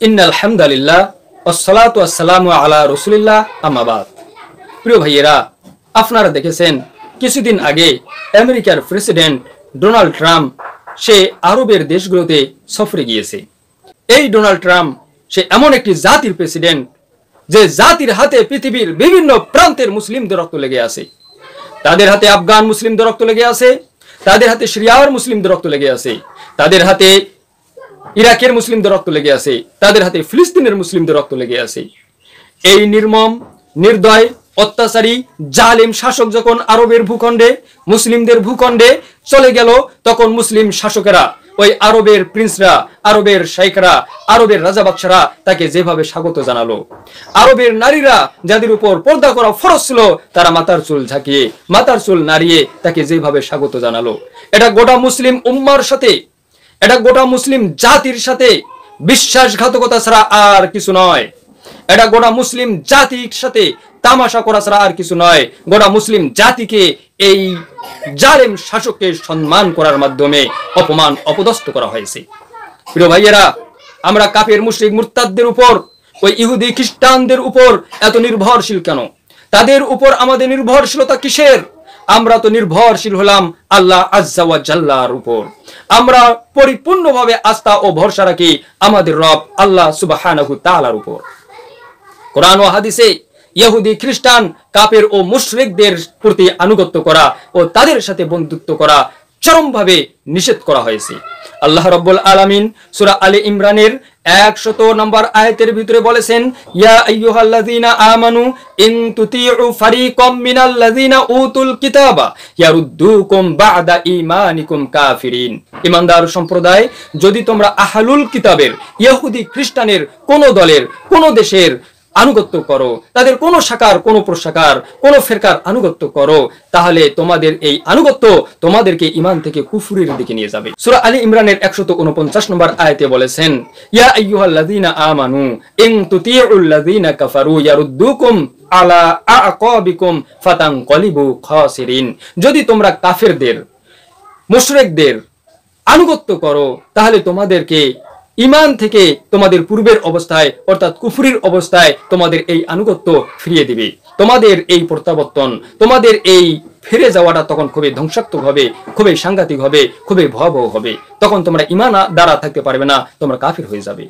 ইন্নাল হামদুলিল্লাহ ওয়াসসালাতু ওয়াসসালামু আলা রাসূলিল্লাহ আম্মা বাদ। প্রিয় ভাইয়েরা, আপনারা দেখেছেন কিছুদিন আগে আমেরিকার প্রেসিডেন্ট ডোনাল্ড ট্রাম্প সে আরবের দেশগুলোতে সফরে গিয়েছে। এই ডোনাল্ড ট্রাম্প সে এমন একটি জাতির প্রেসিডেন্ট যে জাতির হাতে পৃথিবীর বিভিন্ন প্রান্তের মুসলিমদের রক্ত লেগে আছে। তাদের হাতে আফগান মুসলিমদের রক্ত লেগে আছে, তাদের হাতে সিরিয়ার মুসলিমদের রক্ত লেগে আছে, তাদের হাতে ইরাকের মুসলিমদের রক্ত লেগে আছে, তাদের হাতে ফিলিস্তিনের মুসলিমদের রক্ত লেগে আছে। এই নির্মম, নির্দয়, অত্যাচারী, জালেম শাসক যখন আরবের ভূখণ্ডে, মুসলিমদের ভূখণ্ডে চলে গেল, তখন মুসলিম শাসকেরা, ওই আরবের প্রিন্সরা, আরবের শাইখরা, আরবের রাজা বাদশারা তাকে যেভাবে স্বাগত জানালো, আরবের নারীরা যাদের উপর পর্দা করা ফরজ ছিল তারা মাথার চুল ঝাঁকিয়ে, মাথার চুল নাড়িয়ে তাকে যেভাবে স্বাগত জানালো, এটা গোটা মুসলিম উম্মার সাথে, এটা গোটা মুসলিম জাতির সাথে বিশ্বাসঘাতকতা ছাড়া আর কিছু নয়। এটা গোটা মুসলিম জাতির সাথে তামাশা করা ছাড়া আর কিছু নয়। গোটা মুসলিম জাতিকে এই জালেম শাসককে সম্মান করার মাধ্যমে অপমান, অপদস্থ করা হয়েছে। প্রিয় ভাইয়েরা, আমরা কাফের মুশরিক মুরতাদদের উপর, ওই ইহুদি খ্রিস্টানদের উপর এত নির্ভরশীল কেন? তাদের উপর আমাদের নির্ভরশীলতা কিসের? আমরা তো নির্ভরশীল হলাম আল্লাহ আজ্জা ওয়া জাল্লার উপর। আমরা পরিপূর্ণভাবে আস্থা ও ভরসা রাখি আমাদের রব আল্লাহ সুবহানাহু তাআলার উপর। কোরআন ও হাদিসে ইহুদি খ্রিস্টান, কাফের ও মুশরিকদের প্রতি আনুগত্য করা ও তাদের সাথে বন্ধুত্ব করা চরমভাবে নিষেধ করা হয়েছে। আল্লাহ রাব্বুল আলামিন সূরা আলে ইমরানের 100 নম্বর আয়াতের ভিতরে বলেছেন, ইয়া আইয়ুহাল্লাযীনা আমানু ইন তুতিউ ফারিকাম মিনাল্লাযীনা উতুল কিতাবা ইয়ারুদ্দুকুম বা'দা ঈমানিকুম কাফিরিন। ঈমানদার সম্প্রদায়, যদি তোমরা আহলুল কিতাবের, ইহুদি খ্রিস্টানের কোন দলের, কোন দেশের আনুগত্য করো, তাদের কোন শাখার, কোন প্রশাখার, কোন ফিরকার আনুগত্য করো, তাহলে তোমাদের এই আনুগত্য তোমাদেরকে ঈমান থেকে কুফরের দিকে নিয়ে যাবে। সূরা আলী ইমরানের 149 নম্বর আয়াতে বলেছেন, ইয়া আইয়ুহাল্লাযীনা আমানু ইন তুতিউল লাযীনা কাফারু ইয়ারুদ্দুকুম আলা আ'কাবিকুম ফাতানকালিবু খাসিরিন। যদি তোমরা কাফেরদের, মুশরিকদের আনুগত্য করো, তাহলে তোমাদেরকে ঈমান থেকে তোমাদের পূর্বের অবস্থায়, অর্থাৎ কুফরির অবস্থায় তোমাদের এই আনুগত্য ফিরিয়ে দিবে। তোমাদের এই প্রত্যাবর্তন, তোমাদের এই ফিরে যাওয়াটা তখন খুবই ধ্বংসাত্মক হবে, খুবই সাংঘাতিক হবে, খুবই ভয়াবহ হবে। তখন তোমরা ঈমান দ্বারা থাকতে পারবে না, তোমরা কাফির হয়ে যাবে।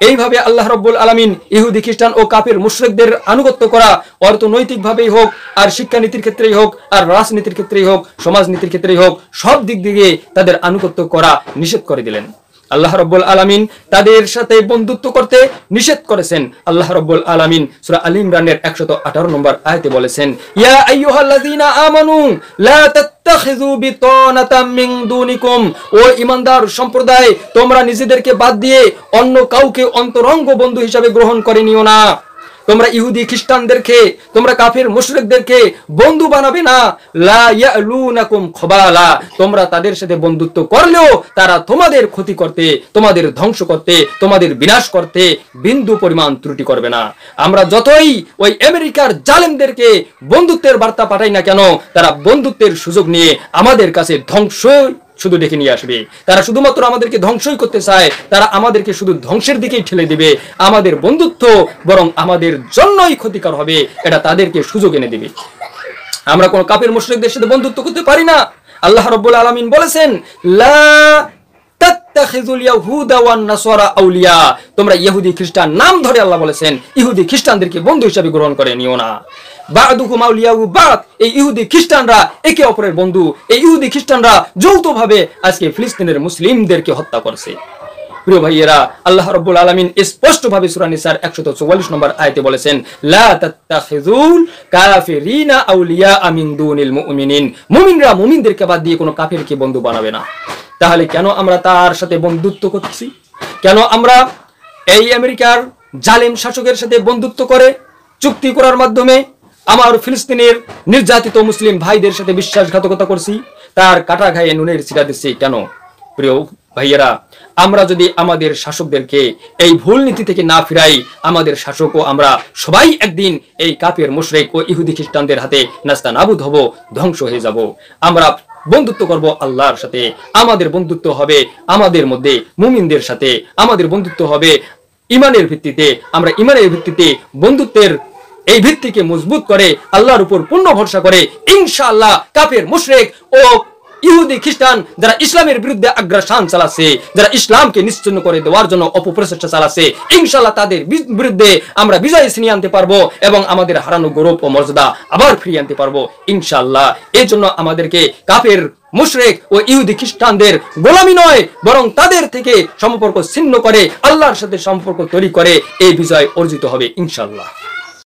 এইভাবে আল্লাহ রাব্বুল আলামিন ইহুদি খ্রিস্টান ও কাফের মুশরিকদের আনুগত্য করা, অর্থনৈতিকভাবেই হোক, আর শিক্ষানীতির ক্ষেত্রেই হোক, আর রাজনীতির ক্ষেত্রেই হোক, সমাজনীতির ক্ষেত্রেই হোক, সব দিক দিয়ে তাদের আনুগত্য করা নিষেধ করে দিলেন। আল্লাহ রাব্বুল আলামিন তাদের সাথে বন্ধুত্ব করতে নিষেধ করেছেন। আল্লাহ রাব্বুল আলামিন সূরা আলী ইমরানের 118 নম্বর আয়াতে বলেছেন, ইয়া আইয়ুহাল্লাযীনা আমানু লা তাত্তাখিযু বিতানাতাম মিন দুনিকুম। ও ঈমানদার সম্প্রদায়, তোমরা নিজেদেরকে বাদ দিয়ে অন্য কাউকে অন্তরঙ্গ বন্ধু হিসাবে গ্রহণ করে নিও না। তোমরা ইহুদি খ্রিস্টানদেরকে, তোমরা কাফের মুশরিকদেরকে বন্ধু বানাবে না। লা ইয়ালুনাকুম খবালা। তোমরা তাদের সাথে বন্ধুত্ব করলেও তারা তোমাদের ক্ষতি করতে, তোমাদের ধ্বংস করতে, তোমাদের বিনাশ করতে বিন্দু পরিমাণ ত্রুটি করবে না। আমরা যতই ওই আমেরিকার জালেমদেরকে বন্ধুত্বের বার্তা পাঠাই না কেন, তারা বন্ধুত্বের সুযোগ নিয়ে আমাদের কাছে ধ্বংস শুধু ডেকে নিয়ে আসবে। তারা শুধুমাত্র আমাদেরকে ধ্বংসই করতে চায়, তারা আমাদেরকে শুধু ধ্বংসের দিকেই ঠেলে দিবে। আমাদের বন্ধুত্ব বরং আমাদের জন্যই ক্ষতিকর হবে, এটা তাদেরকে সুযোগ এনে দিবে। আমরা কোন কাফের মুশরিকদের সাথে বন্ধুত্ব করতে পারি না। আল্লাহ রাব্বুল আলামিন বলেছেন, লা তাত্তাখিযুল ইয়াহুদা ওয়ান নাসারা আউলিয়া। তোমরা ইহুদি খ্রিস্টান, নাম ধরে আল্লাহ বলেছেন, ইহুদি খ্রিস্টানদেরকে বন্ধু হিসেবে গ্রহণ করে নিও না। বা'দুকুম আউলিয়াউ বা'দ। এই ইহুদি খ্রিস্টানরা একে অপরের বন্ধু। এই ইহুদি খ্রিস্টানরা যৌথভাবে আজকে ফিলিস্তিনের মুসলিমদেরকে হত্যা করছে। প্রিয় ভাইয়েরা, আল্লাহ রাব্বুল আলামিন স্পষ্টভাবে সূরা নিসার 144 নম্বর আয়াতে বলেছেন, লা তাত্তাখিযুল কাফিরিনা আউলিয়া মিন দুনিল মুমিনিন। মুমিনরা মুমিনদেরকে বাদ দিয়ে কোনো কাফিরকে বন্ধু বানাবে না। তাহলে কেন আমরা তার সাথে বন্ধুত্ব করছি? কেন আমরা এই আমেরিকার জালেম শাসকের সাথে বন্ধুত্ব করে, চুক্তি করার মাধ্যমে আমার ফিলিস্তিনের নির্যাতিত মুসলিম ভাইদের সাথে বিশ্বাসঘাতকতা করছি? তার কাটা ঘায়ে নুনের ছিটা দিচ্ছি কেন? প্রিয় ভাইয়েরা, আমরা যদি আমাদের শাসকদেরকে এই ভুল নীতি থেকে না ফিরাই, আমাদের শাসক ও আমরা সবাই একদিন এই কাফের মুশরিক ও ইহুদি খ্রিস্টানদের হাতে নাস্তানাবুদ হব, ধ্বংস হয়ে যাব। আমরা বন্ধুত্ব করব আল্লাহর সাথে, আমাদের বন্ধুত্ব হবে আমাদের মধ্যে মুমিনদের সাথে, আমাদের বন্ধুত্ব হবে ইমানের ভিত্তিতে, আমরা ইমানের ভিত্তিতে বন্ধুত্বের এই ভিত্তিকে মজবুত করে আল্লাহর উপর পূর্ণ ভরসা করে ইনশাআল্লাহ কাফের মুশরিক ও ইহুদি খ্রিস্টান যারা ইসলামের বিরুদ্ধে আগ্রাসন চালাচ্ছে, যারা ইসলামকে নিশ্চিহ্ন করে দেওয়ার জন্য অপপ্রচেষ্টা চালাচ্ছে, ইনশাআল্লাহ তাদের বিরুদ্ধে আমরা বিজয় ছিনিয়ে আনতে পারবো এবং আমাদের হারানো গৌরব ও মর্যাদা আবার ফিরিয়ে আনতে পারবো ইনশাআল্লাহ। এই জন্য আমাদেরকে কাফের মুশরিক ও ইহুদি খ্রিস্টানদের গোলামি নয়, বরং তাদের থেকে সম্পর্ক ছিন্ন করে আল্লাহর সাথে সম্পর্ক তৈরি করে এই বিজয় অর্জিত হবে ইনশাআল্লাহ।